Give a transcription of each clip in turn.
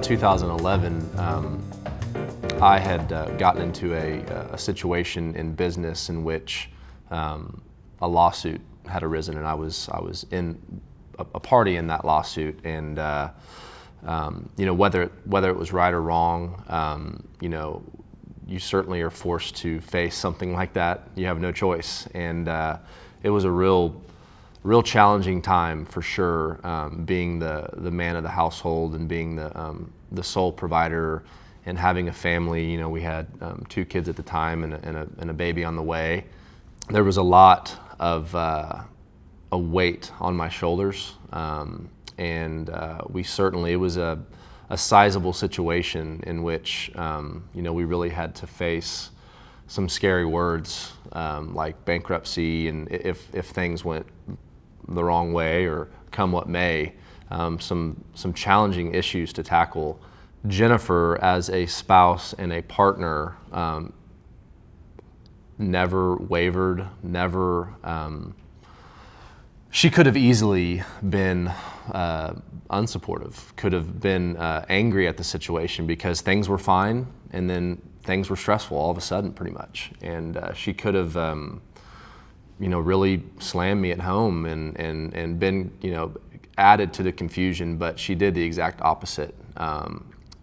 2011, I had gotten into a situation in business in which a lawsuit had arisen, and I was in a party in that lawsuit, and whether it was right or wrong, you certainly are forced to face something like that. You have no choice, and it was a real challenging time for sure, being the man of the household and being the sole provider and having a family. We had 2 kids at the time and a baby on the way. There was a lot of a weight on my shoulders, and it was a sizable situation in which we really had to face some scary words like bankruptcy, and if things went the wrong way or come what may, some challenging issues to tackle. Jennifer, as a spouse and a partner, never wavered, never. She could have easily been unsupportive, could have been angry at the situation because things were fine and then things were stressful all of a sudden, pretty much. And she could have, really slammed me at home and been, added to the confusion, but she did the exact opposite.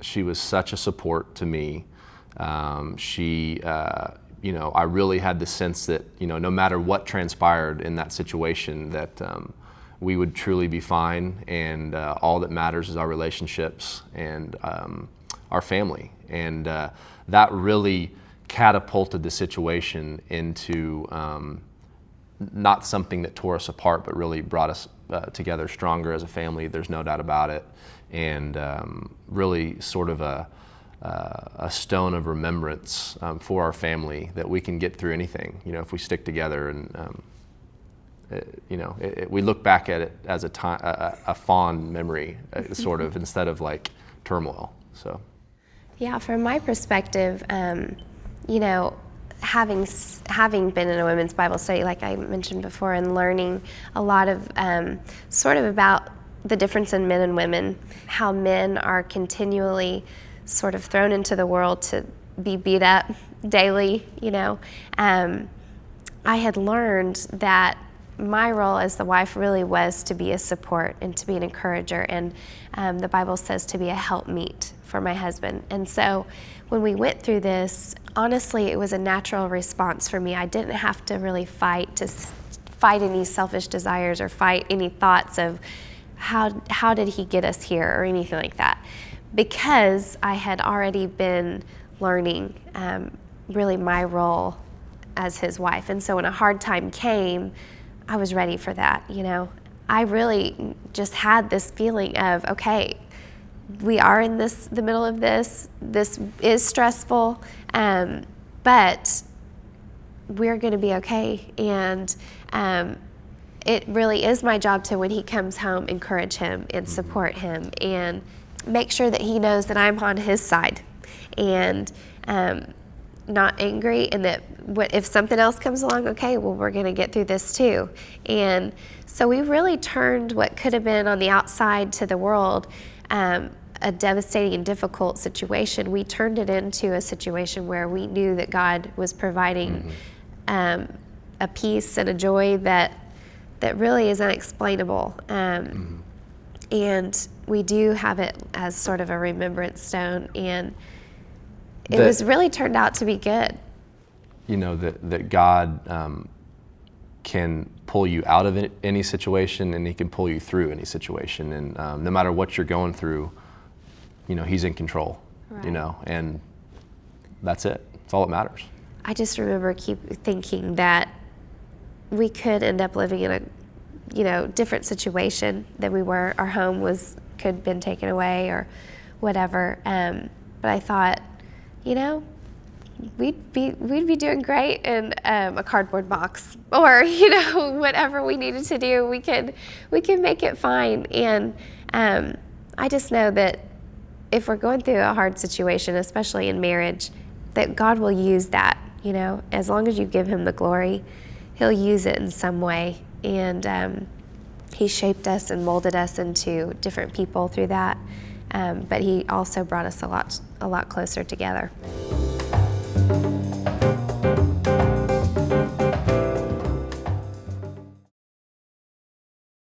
She was such a support to me. I really had the sense that, no matter what transpired in that situation, that we would truly be fine, and all that matters is our relationships and our family. And that really catapulted the situation into not something that tore us apart, but really brought us together stronger as a family. There's no doubt about it. And really sort of a stone of remembrance for our family, that we can get through anything, if we stick together. And we look back at it as a fond memory, sort of, instead of like turmoil. So, yeah, from my perspective, having been in a women's Bible study, like I mentioned before, and learning a lot of sort of about the difference in men and women, how men are continually sort of thrown into the world to be beat up daily, I had learned that my role as the wife really was to be a support and to be an encourager, and the Bible says to be a helpmeet for my husband. And so when we went through this, honestly, it was a natural response for me. I didn't have to really fight any selfish desires or fight any thoughts of how did he get us here or anything like that, because I had already been learning really my role as his wife. And so when a hard time came, I was ready for that. I really just had this feeling of, okay, we are in the middle of this is stressful, but we're going to be okay. And it really is my job to, when he comes home, encourage him and support him and make sure that he knows that I'm on his side and not angry, and that if something else comes along, okay, well, we're going to get through this too. And so we really turned what could have been on the outside to the world a devastating and difficult situation. We turned it into a situation where we knew that God was providing a peace and a joy that really is unexplainable. And we do have it as sort of a remembrance stone, and it was really turned out to be good. That God can pull you out of any situation, and he can pull you through any situation. And no matter what you're going through, he's in control, right. And that's it. That's all that matters. I just remember keep thinking that we could end up living in a different situation than we were. Our home could have been taken away or whatever. But I thought, we'd be doing great in a cardboard box, or whatever we needed to do, we could make it fine. And I just know that if we're going through a hard situation, especially in marriage, that God will use that. As long as you give him the glory, he'll use it in some way. And he shaped us and molded us into different people through that. but he also brought us a lot closer together.